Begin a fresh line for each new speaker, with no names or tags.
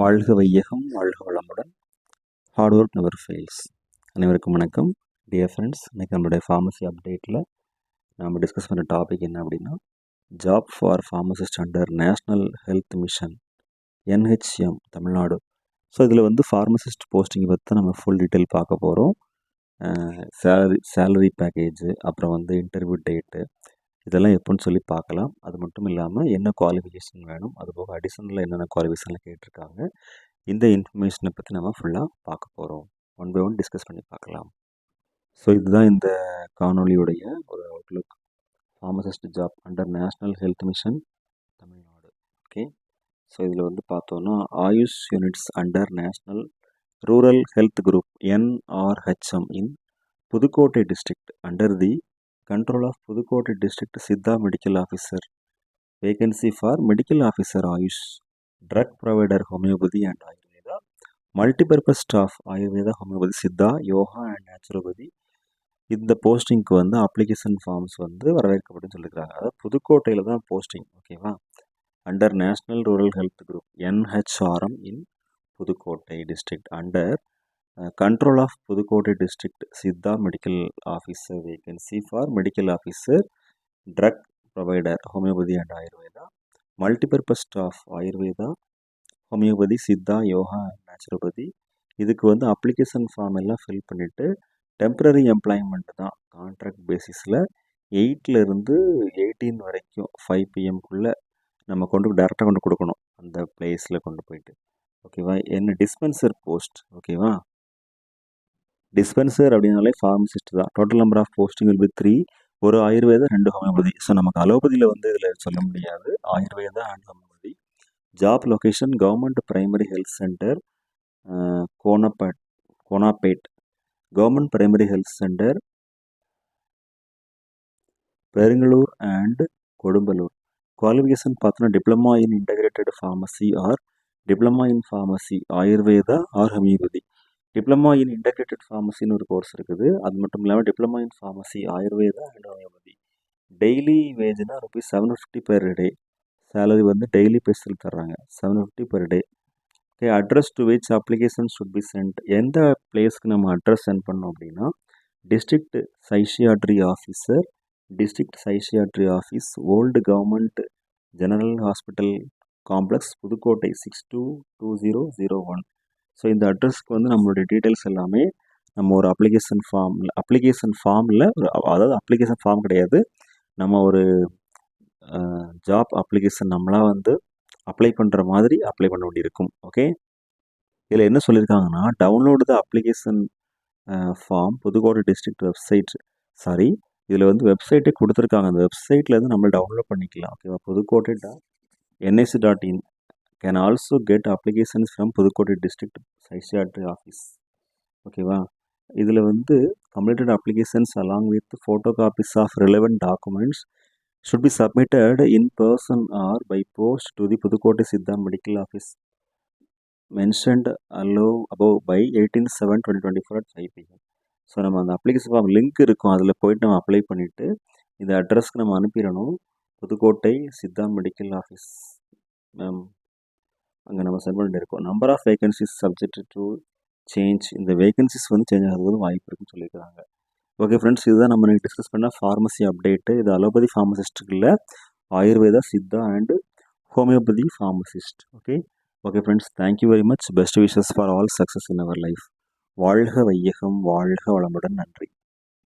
வாழ்க வையகம், வாழ்க வளமுடன். Hard work never fails. அனைவருக்கும் வணக்கம். டியர் ஃப்ரெண்ட்ஸ், இன்றைக்கி நம்மளுடைய ஃபார்மசி அப்டேட்டில் நாம் டிஸ்கஸ் பண்ணுற டாபிக் என்ன அப்படின்னா, job for pharmacist under national health mission NHM Tamil Nadu. So இதில் வந்து ஃபார்மசிஸ்ட் போஸ்டிங்கை பற்றி நம்ம ஃபுல் டீட்டெயில் பார்க்க போகிறோம். சேலரி பேக்கேஜு, அப்புறம் வந்து இன்டர்வியூ டேட்டு, இதெல்லாம் எப்போன்னு சொல்லி பார்க்கலாம். அது மட்டும் இல்லாமல் என்ன குவாலிஃபிகேஷன் வேணும், அதுபோக அடிஷனலாக என்னென்ன குவாலிஃபிகேஷன்லாம் கேட்டிருக்காங்க, இந்த இன்ஃபர்மேஷனை பற்றி நம்ம ஃபுல்லாக பார்க்க போகிறோம். ஒன் பை ஒன் டிஸ்கஸ் பண்ணி பார்க்கலாம். ஸோ இதுதான் இந்த காணொலியுடைய ஒரு Outlook. Pharmacist job under national health mission Tamil Nadu. Okay, so இதில் வந்து பார்த்தோன்னா AYUSH units under national rural health group NRHM in Pudukkottai district under the control of Pudukkottai District Siddha Medical Officer. Vacancy for Medical Officer Ayush, Drug Provider Homeopathy and Ayurveda, Multipurpose Staff Ayurveda, Homeopathy, Siddha, Yoga and Naturopathy. இந்த போஸ்டிங்க்கு வந்து application forms வந்து வரவேற்கப்படும் சொல்லியிருக்காங்க. அதாவது புதுக்கோட்டையில் தான் posting. ஓகேவா? Under national rural health group NHRM in Pudukkottai district under control of Pudukkottai District Siddha Medical Officer. Vacancy for Medical Officer, Drug Provider, Homeopathy and Ayurveda, Multipurpose Staff, Ayurveda, Homeopathy, Siddha, Yoga and Naturopathy. இதுக்கு வந்து application form எல்லாம் fill பண்ணிவிட்டு temporary employment தான், contract பேசிஸில் 8லேருந்து 18 வரைக்கும் 5 PM நம்ம டேரெக்டாக கொண்டு கொடுக்கணும் அந்த பிளேஸில் கொண்டு போயிட்டு. ஓகேவா? என்ன டிஸ்பென்சர் போஸ்ட். ஓகேவா? டிஸ்பென்சர் அப்படின்னாலே ஃபார்மசிஸ்ட் தான். Total number of posting will be 3. ஒரு ஆயுர்வேதா, 2 ஹோமியோபதி. ஸோ நமக்கு அலோபதியில் வந்து இதில் சொல்ல முடியாது. Ayurveda and homeopathy. Job location government primary health centre Konapet, government primary health centre Perungalur and Kodumbalur. Qualification பார்த்தோன்னா diploma in integrated pharmacy or diploma in pharmacy Ayurveda or homeopathy. Diploma in integrated ஃபார்மசின்னு ஒரு course இருக்குது. அது மட்டும் இல்லாமல் diploma in pharmacy Ayurveda and homeopathy. Daily வேஜ்னா ₹750 per day. Salary வந்து daily பேஸில் தர்றாங்க, 750 per day. Okay, address to which application should be sent. எந்த பிளேஸ்க்கு நம்ம அட்ரஸ் சென்ட் பண்ணோம் அப்படின்னா, district psychiatry officer, district psychiatry office, old government general hospital complex, Pudukkottai 622001. So இந்த அட்ரஸ்க்கு வந்து நம்மளுடைய டீட்டெயில்ஸ் எல்லாமே நம்ம ஒரு அப்ளிகேஷன் ஃபார்மில் அதாவது அப்ளிகேஷன் ஃபார்ம் கிடையாது, நம்ம ஒரு ஜாப் அப்ளிகேஷன் நம்மளாக வந்து அப்ளை பண்ணுற மாதிரி அப்ளை பண்ண வேண்டியிருக்கும். ஓகே, இதில் என்ன சொல்லியிருக்காங்கன்னா, download the application form Pudukkottai district website. இதில் வந்து வெப்சைட்டே கொடுத்துருக்காங்க. அந்த வெப்சைட்டில் இருந்து நம்ம டவுன்லோட் பண்ணிக்கலாம். ஓகேவா? pudukkottai.nic.in can also get applications from Pudukkottai District Psychiatry Office. ஓகேவா? இதில் வந்து completed applications along with photocopies of relevant documents should be submitted in person or by post to the Pudukkottai Siddha Medical Office mentioned above by 18/7/2024 at 5 PM. So நம்ம அந்த application form link இருக்கும், அதில் போயிட்டு நம்ம apply பண்ணிவிட்டு இந்த அட்ரஸ்க்கு நம்ம அனுப்பிடணும். புதுக்கோட்டை சித்தா மெடிக்கல் ஆஃபீஸ் அங்கே நம்ம சென்ட் பண்ணிட்டு இருக்கோம். Number of vacancies subject to change. இந்த வேகன்சிஸ் வந்து சேஞ்ச் ஆகிறது வாய்ப்பு இருக்குன்னு சொல்லியிருக்காங்க. ஓகே ஃப்ரெண்ட்ஸ், இதுதான் நம்ம இன்னைக்கு டிஸ்கஸ் பண்ண ஃபார்மசி அப்டேட்டு. இது அலோபதி ஃபார்மசிஸ்ட்டுக்கு இல்லை, Ayurveda, Siddha and homoeopathy pharmacist. Okay friends, thank you very much. Best wishes for all success in our life. வாழ்க வையகம், வாழ்க வளமுடன். நன்றி.